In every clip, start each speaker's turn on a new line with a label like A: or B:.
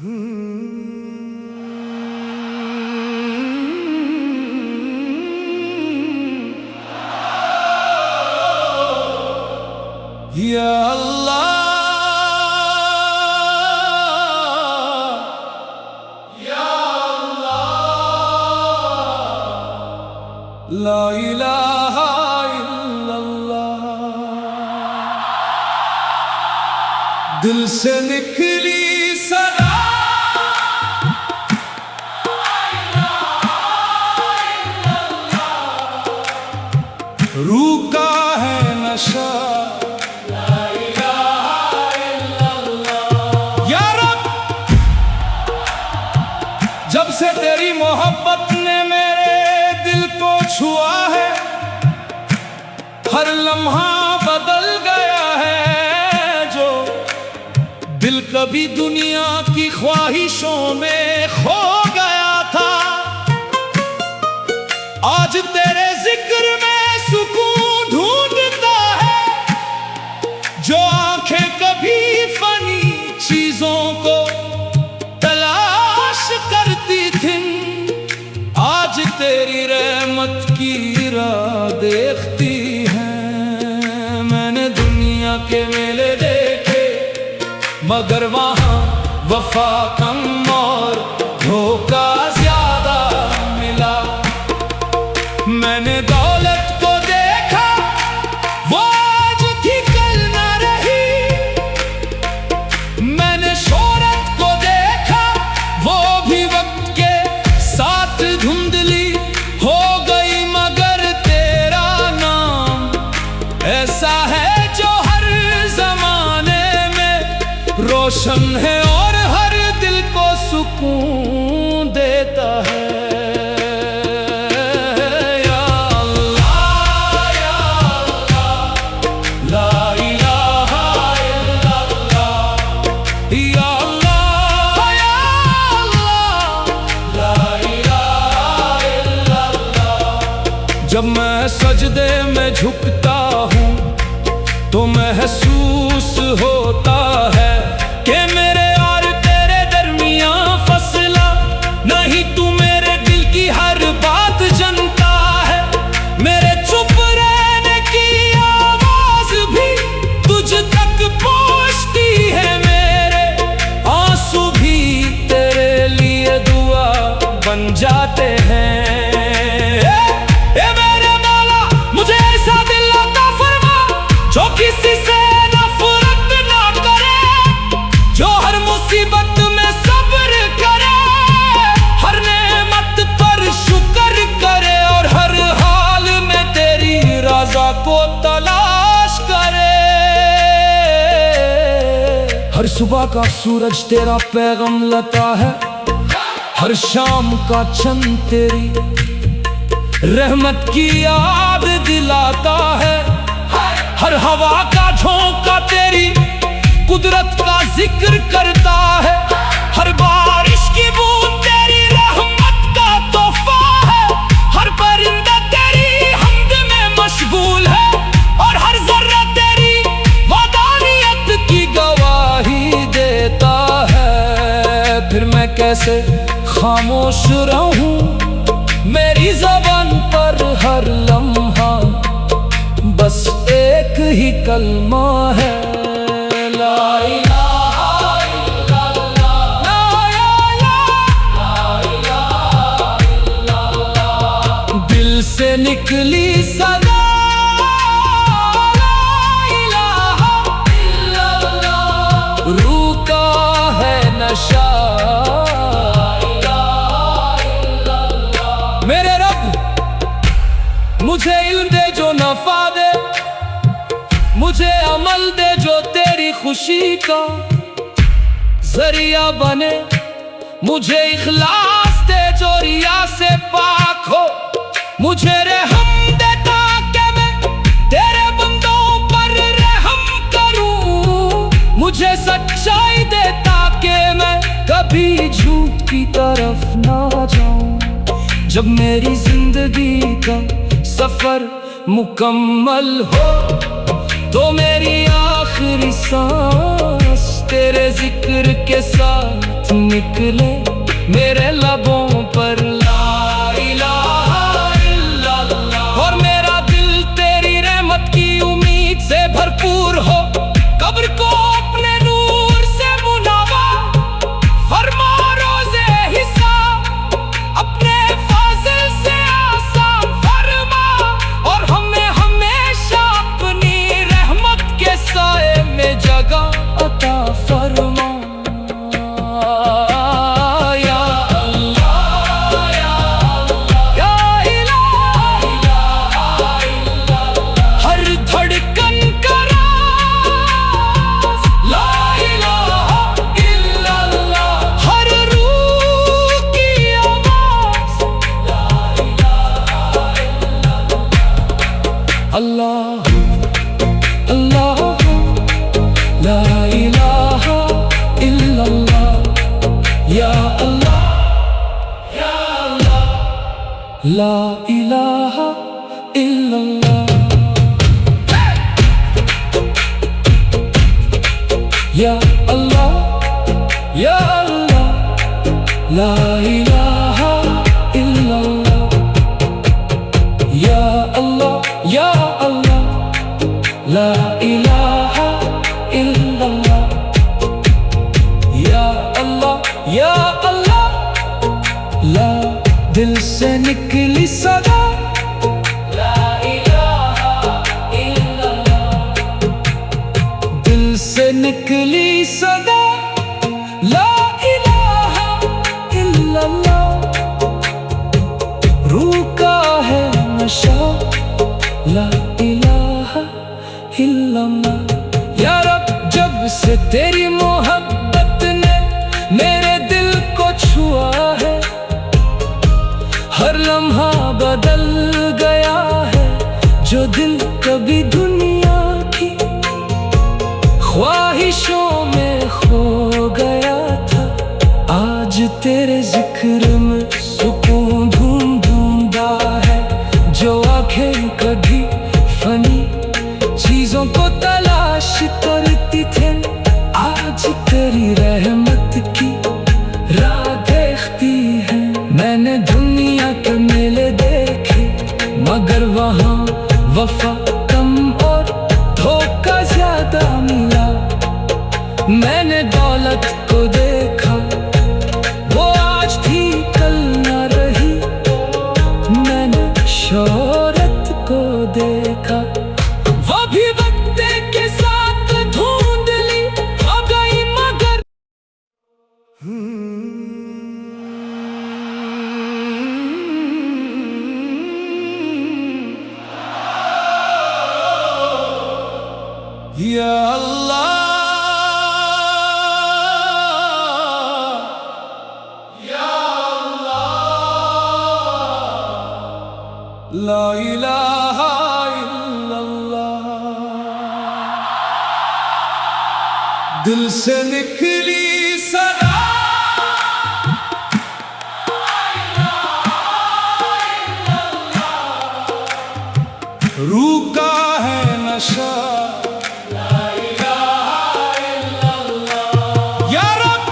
A: या अल्लाह या अल्लाह ला इलाहा इल्लल्लाह। दिल से निकली सदा रूह का है नशा जब से तेरी मोहब्बत ने मेरे दिल को छुआ है, हर लम्हा बदल गया है। जो दिल कभी दुनिया की ख्वाहिशों में खो गया था, आज तेरे जिक्र में सुकून ढूंढता है। जो आंखें कभी फनी चीजों को करती थी, आज तेरी रहमत की राह देखती है। मैंने दुनिया के मेले देखे, मगर वहाँ वफा कम और धोखा ज्यादा मिला। मैंने दौलत को देखा, वो आज थी कल न रही। मैंने शोहरत को देखा, वो भी वक्त के साथ धुंधली हो गई। मगर तेरा नाम ऐसा है जो हर जमाने में रोशन है और हर दिल को सुकून देता है। जब मैं सजदे में झुकता हूँ तो महसूस होता है कि मेरे और तेरे दरमियां फसला नहीं। तू मेरे दिल की हर बात जानता है, मेरे चुप रहने की आवाज भी तुझ तक पहुंचती है। मेरे आंसू भी तेरे लिए दुआ बन जाते हैं। जो किसी से नफरत ना करे, जो हर मुसीबत में सब्र करे, हर नेमत पर शुक्र करे और हर हाल में तेरी रज़ा को तलाश करे। हर सुबह का सूरज तेरा पैगाम लाता है, हर शाम का चंद तेरी रहमत की याद दिलाता है। हर हवा का झोंका तेरी कुदरत का जिक्र करता है। हर बारिश की बूंद तेरी रहमत का तोहफा है। हर परिंदा तेरी हम्द में मशगूल है और हर जर्रा तेरी वदानियत की गवाही देता है। फिर मैं कैसे खामोश रहूं, मेरी ज़बान पर हर लम्हा बस एक ही कलमा है, ला इलाहा इल्लल्लाह, ला इलाहा इल्लल्लाह। दिल से निकली सदा ला इलाहा इल्लल्लाह, रूह का है नशा ला इलाहा इल्लल्लाह। मेरे रब मुझे इल्म दे जो नफा दे, मुझे अमल दे जो तेरी खुशी का जरिया बने। मुझे इखलास दे जो रिया से पाक हो। मुझे रहम दे ताकि मैं तेरे बंदों पर रहम करूं। मुझे सच्चाई दे ताकि मैं कभी झूठ की तरफ ना जाऊं। जब मेरी जिंदगी का सफर मुकम्मल हो तो मेरी आखिरी सांस तेरे जिक्र के साथ निकले मेरे लबों पर ला इलाहा इल्लल्लाह। और मेरा दिल तेरी रहमत की उम्मीद से भरपूर हो, कब्र को अपने नूर से मुनव्वर फरमा, रोज़े हिसाब अपने फाज़िल से आसान फरमा, और हमें हमेशा अपनी रहमत के साए में जगह अता फरमा। अल्लाह अल्लाह ला इलाहा इल्लल्लाह, या अल्लाह या अल्लाह ला इलाहा इल्लल्लाह, या अल्लाह या अल्लाह ला इलाहा इल्लल्लाह, या अल्लाह या अल्लाह ला इलाहा इल्लल्लाह, या अल्लाह या अल्लाह ला। दिल से निकली सदा ला इलाहा इल्लल्लाह, दिल से निकली सदा ला इलाहा इल्लल्लाह। रूह का है नशा ला इलाहा इल्लल्लाह। या रब, जब से तेरी मोहब्बत ने मेरे दिल को छुआ है, हर लम्हा बदल गया है। जो दिल कभी दुनिया की ख्वाहिशों में खो गया था, आज तेरे जिक्र में सुकून ढूंढता है। जो आंखें कभी फनी चीजों को तलाश करती थे, आज तेरी रहमत की राह देखती है। मैंने दुनिया के मेले देखे, मगर वहाँ वफा कम और धोखा ज्यादा मिला। मैंने दौलत को देखा, वो आज थी कल न रही। मैंने शोहरत को देखा, वो भी वक्त के साथ धुंधली हो गई, मगर या अल्लाह या अल्लाह ला इलाहा इल्लल्लाह। दिल से निकली सदा रूह का है नशा ला इलाहा इल्लल्लाह। या रब,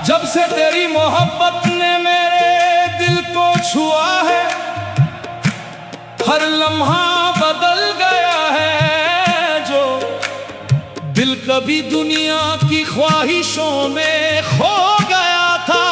A: जब से तेरी मोहब्बत ने मेरे दिल को छुआ है, हर लम्हा बदल गया है। जो दिल कभी दुनिया की ख्वाहिशों में खो गया था,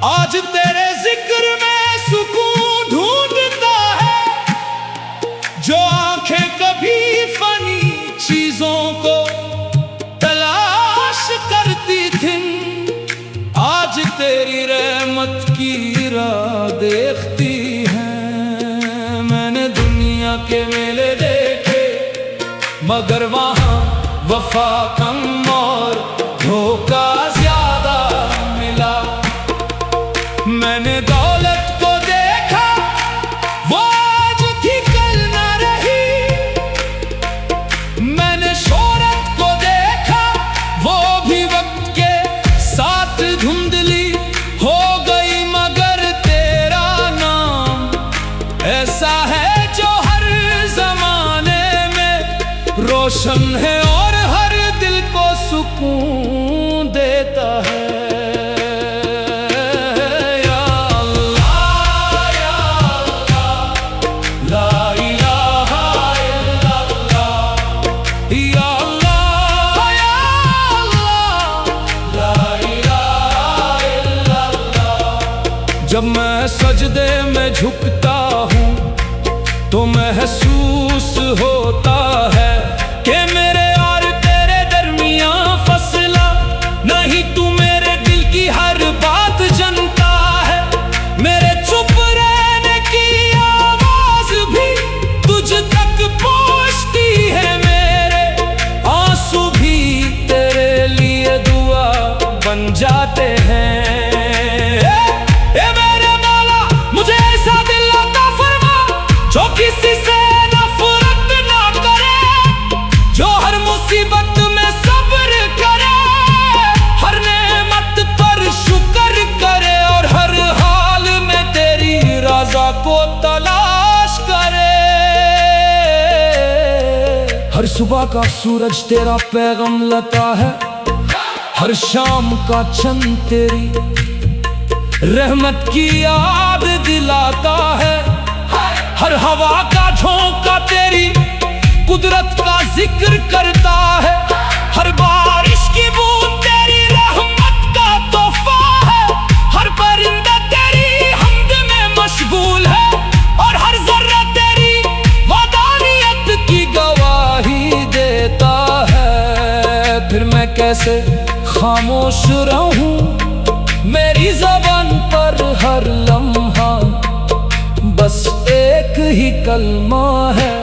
A: आज तेरे जिक्र में सुकून ढूंढता है। जो आंखें कभी फनी चीजों को तलाश करती थी, आज तेरी रहमत की राह देखती हैं। मैंने दुनिया के मेले देखे, मगर वहाँ वफा कम और धोखा ज्यादा मिला। मैंने दौलत को देखा, वो आज थी कल न रही। मैंने शोहरत को देखा, वो भी वक्त के साथ धुंधली हो गई, मगर तेरा नाम ऐसा है जो हर जमाने में रोशन है और हर दिल को या अल्लाह या अल्लाह, ला इलाहा इल्लल्लाह। जब मैं सजदे में झुकता हूँ तो महसूस होता है कि मेरे और तेरे दरमियां फसला नहीं। तू मेरे दिल की हर बात जानता है, मेरे चुप रहने की आवाज भी तुझ तक पहुंचती है। मेरे आंसू भी तेरे लिए दुआ बन जाते हैं। जो किसी से नफरत ना करे, जो हर मुसीबत में सब्र करे, हर नेमत पर शुक्र करे और हर हाल में तेरी रज़ा को तलाश करे। हर सुबह का सूरज तेरा पैगाम लाता है, हर शाम का चंद तेरी रहमत की याद दिलाता है। हर हवा का झोंका तेरी कुदरत का जिक्र करता है, हर बारिश की बूंद तेरी रहमत का तोहफा है। हर परिंदा तेरी हमद में मशगूल है और हर जर्रा तेरी वदानियत की गवाही देता है। फिर मैं कैसे खामोश रहूं, मेरी ज़बान पर हर लम्हा बस एक ही कलमा है,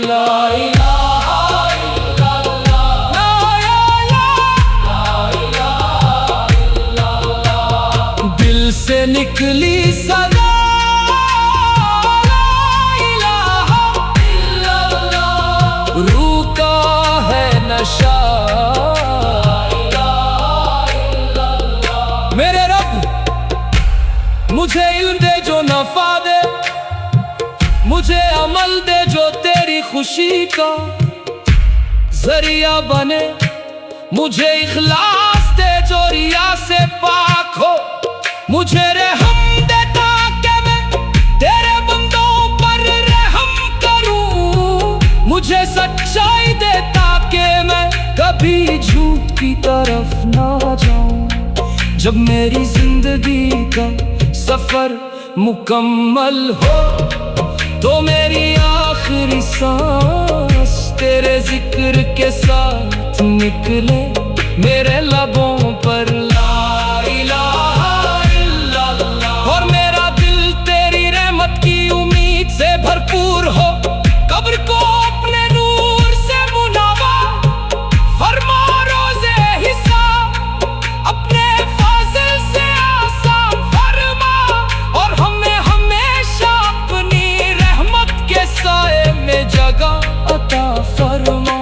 A: ला इलाहा इल्लल्लाह, ला इलाहा इल्लल्लाह। दिल से निकली सदा, ला इलाहा इल्लल्लाह। रूह का है नशा, ला इलाहा इल्लल्लाह। मेरे रब मुझे इल्म दे जो नफा दे, मुझे अमल दे जो तेरी खुशी का जरिया बने। मुझे इखलास दे जो रिया से पाक हो, मुझे रहम दे ताकि मैं तेरे बंदों पर रहम करूं। मुझे सच्चाई दे ताकि मैं कभी झूठ की तरफ ना जाऊं। जब मेरी जिंदगी का सफर मुकम्मल हो तो मेरी आखिरी सांस तेरे जिक्र के साथ निकले मेरे लबों पर, ला इलाहा इल्लल्लाह। और मेरा दिल तेरी रहमत की उम्मीद से भरपूर हो, कब्र को अपने नूर से मुनव्वर फरमा। रोज़े हिसाब अपने फाज़िल से आसान फरमा और हमें हमेशा अपनी रहमत के साए में जगह अता फरमा।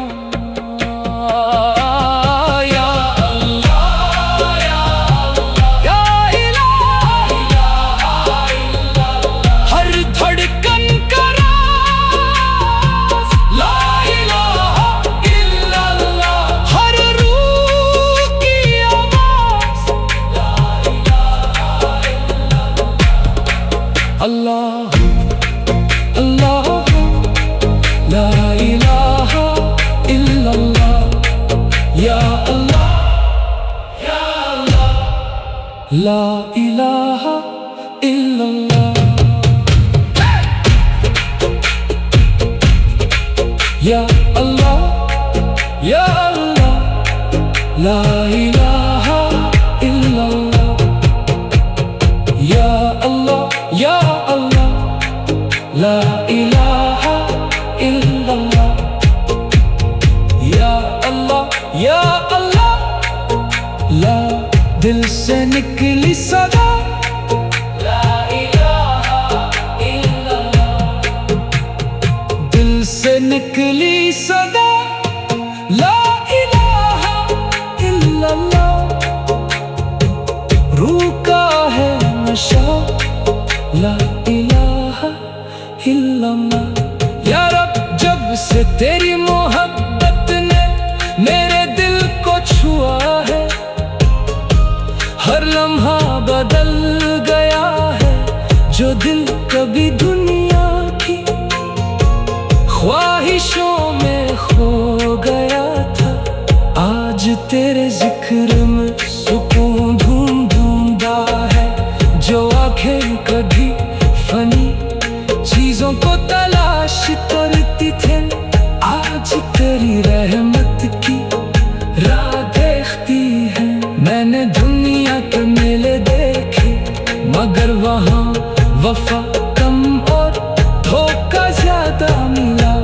A: या अल्लाह या अल्लाह, या इलाहा इल्लल्लाह। हर धड़कन का राज, ला इलाहा इल्लल्लाह। हर रूह की आवाज़, ला इलाहा इल्लल्लाह। अल्लाह अल्लाह, ला इलाहा इल्लल्लाह। या अल्लाह या अल्लाह, ला इलाहा इल्लल्लाह। या अल्लाह या अल्लाह, ला इलाहा इल्लल्लाह। या अल्लाह या अल्लाह, ला इलाहा इल्लल्लाह। या अल्लाह या अल्लाह, ला दिल से निकली सदा, ला इलाहा इल्लल्लाह। दिल से निकली सदा, ला इलाहा इल्लल्लाह। रूह का है नशा, ला इलाहा इल्लल्लाह। या रब जब से तेरी मोहब्बत ने मेरे दिल को छुआ है, हर लम्हा बदल गया है। जो दिल कभी दुनिया की ख्वाहिशों में खो तेरे जिक्र में सुकून ढूंढता है, जो आंखें कभी फनी चीजों को तलाश करती थी, आज तेरी रहमत की राह देखती है। मैंने दुनिया के मेले देखे, मगर वहाँ वफा कम और धोखा ज्यादा मिला।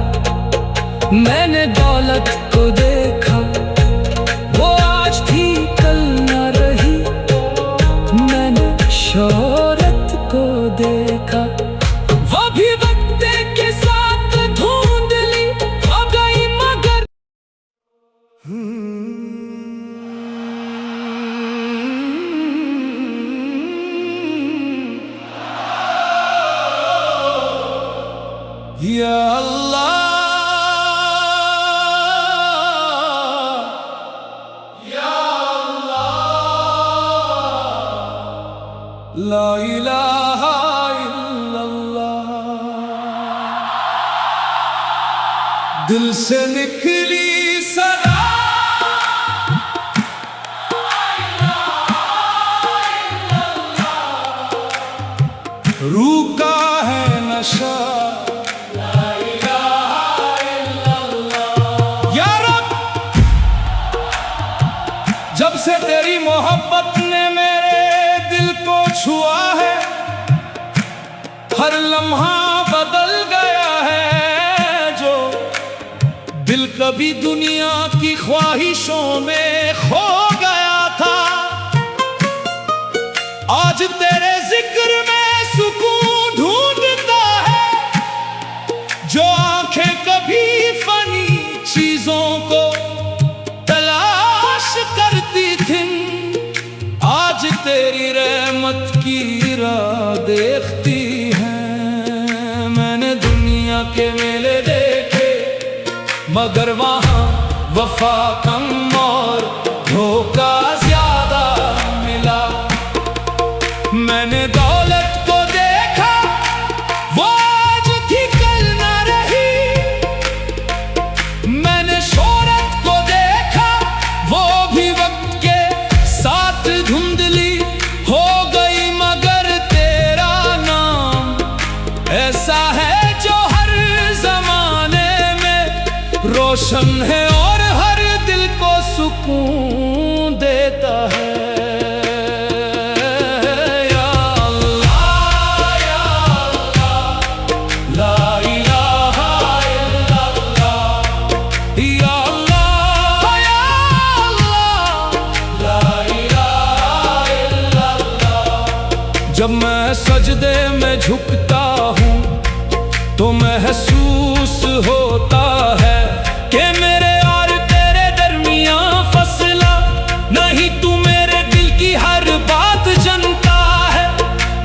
A: मैंने दौलत को देखा, वो आज थी कल न रही। मैंने शोहरत को देखा, वो भी वक्त के साथ धुंधली हो गई, मगर या अल्लाह, या अल्लाह, ला इलाहा इल्लल्लाह। दिल से निकली सदा, रूह का है नशा, जब से तेरी मोहब्बत ने मेरे दिल को छुआ है, हर लम्हा बदल गया है। जो दिल कभी दुनिया की ख्वाहिशों में खो गया था, आज तेरे जिक्र में सुकून ढूंढता है। जो आंखें कभी फनी चीजों को करती थी, आज तेरी रहमत की राह देखती है। मैंने दुनिया के मेले देखे, मगर वहाँ वफा कम और धोखा ज्यादा मिला। मैंने दौलत को देखा, वो आज थी कल न रही। मैंने शोहरत को देखा, वो भी वक्त के साथ धुंधली हो गई, मगर तेरा नाम ऐसा है जो हर जमाने में रोशन है और हर दिल को सुकून देता है। या अल्लाह, या अल्लाह, ला इलाहा इल्लल्लाह। या जब मैं सजदे में झुकता हूँ तो महसूस होता है कि मेरे और तेरे दरमियां फसला नहीं। तू मेरे दिल की हर बात जानता है,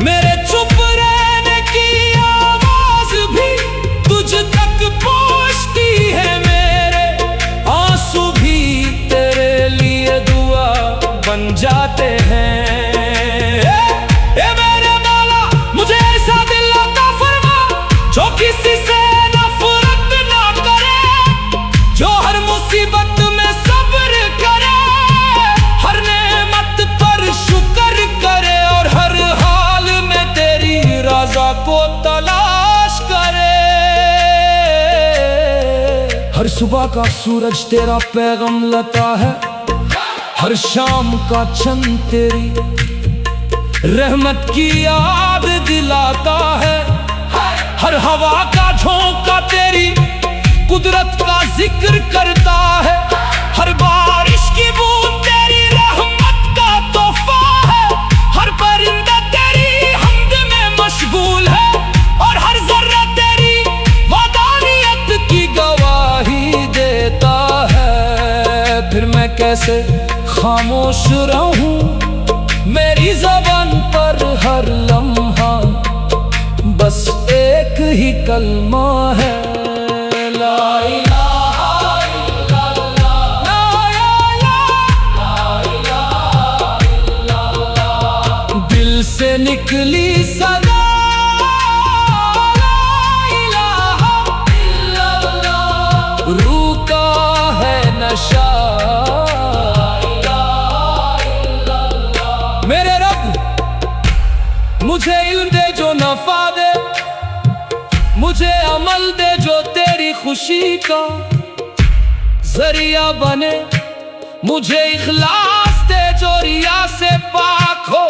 A: मेरे चुप रहने की आवाज भी तुझ तक पहुंचती है। मेरे आंसू भी तेरे लिए दुआ बन जाते हैं। जो किसी से नफरत ना करे, जो हर मुसीबत में सब्र करे, हर नेमत पर शुक्र करे और हर हाल में तेरी रज़ा को तलाश करे। हर सुबह का सूरज तेरा पैगाम लाता है, हर शाम का चंद तेरी रहमत की याद दिलाता है। हर हवा का झोंका तेरी कुदरत का जिक्र करता है। हर बारिश की बूंद तेरी रहमत का तोहफा है। हर परिंदा तेरी हमद में मशगूल है और हर जर्रा तेरी वदानियत की गवाही देता है। फिर मैं कैसे खामोश रहूं, मेरी ज़बान पर हर लम्हा बस एक ही कलमा है, ला इलाहा इल्लल्लाह, ला इलाहा इल्लल्लाह। दिल से निकली सदा, ला इलाहा इल्लल्लाह। रूह का है नशा, अमल दे जो तेरी खुशी का जरिया बने, मुझे इखलास दे जो रिया से पाक हो।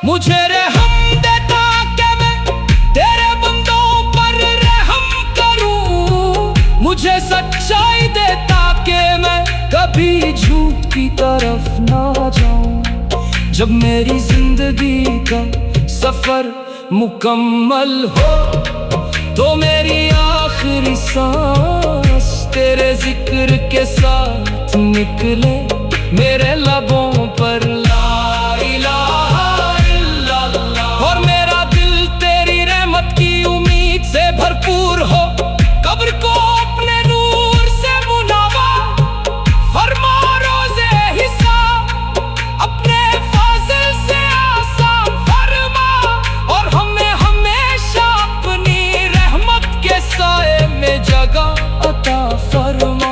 A: मुझे रहम दे ताकि मैं तेरे बंदों पर रहम करूं, मुझे सच्चाई दे ताकि मैं कभी झूठ की तरफ ना जाऊं। जब मेरी जिंदगी का सफर मुकम्मल हो तो मेरी आखिरी सांस तेरे जिक्र के साथ निकले, मेरे लबों पर ला इलाहा इल्लल्लाह। और मेरा दिल तेरी रहमत की उम्मीद से भरपूर हो, कब्र को अपने नूर से मुनव्वर फरमा, रोज़े हिसाब अपने फाज़िल से आसान फरमा। और हमें हमेशा अपनी रहमत के साए में जगह अता फरमा।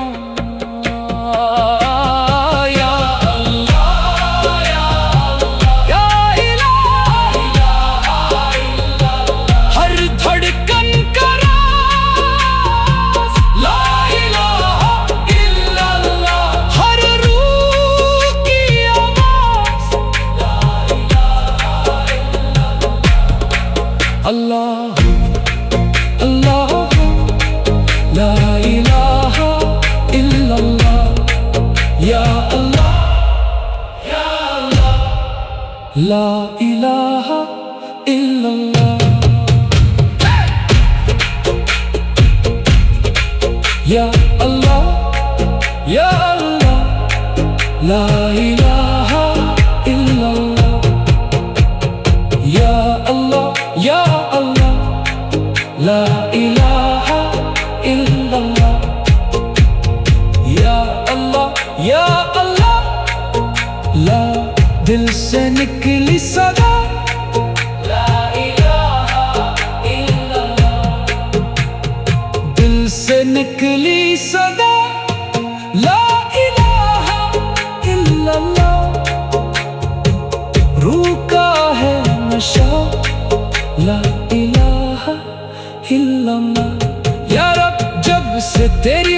A: अल्लाह अल्लाह ला इलाहा इल्लल्लाह, या अल्लाह या अल्लाह ला इलाहा इल्लल्लाह, या अल्लाह या अल्लाह ला इलाहा इल्लल्लाह, या अल्लाह या अल्लाह ला इलाहा इल्लल्लाह, या अल्लाह या अल्लाह ला। दिल से निकली सदा ला इलाहा इल्लल्लाह, दिल से निकली सदा ला इलाहा इल्लल्लाह। रूह का है नशा ला इलाहा इल्लल्लाह। या रब जब से तेरी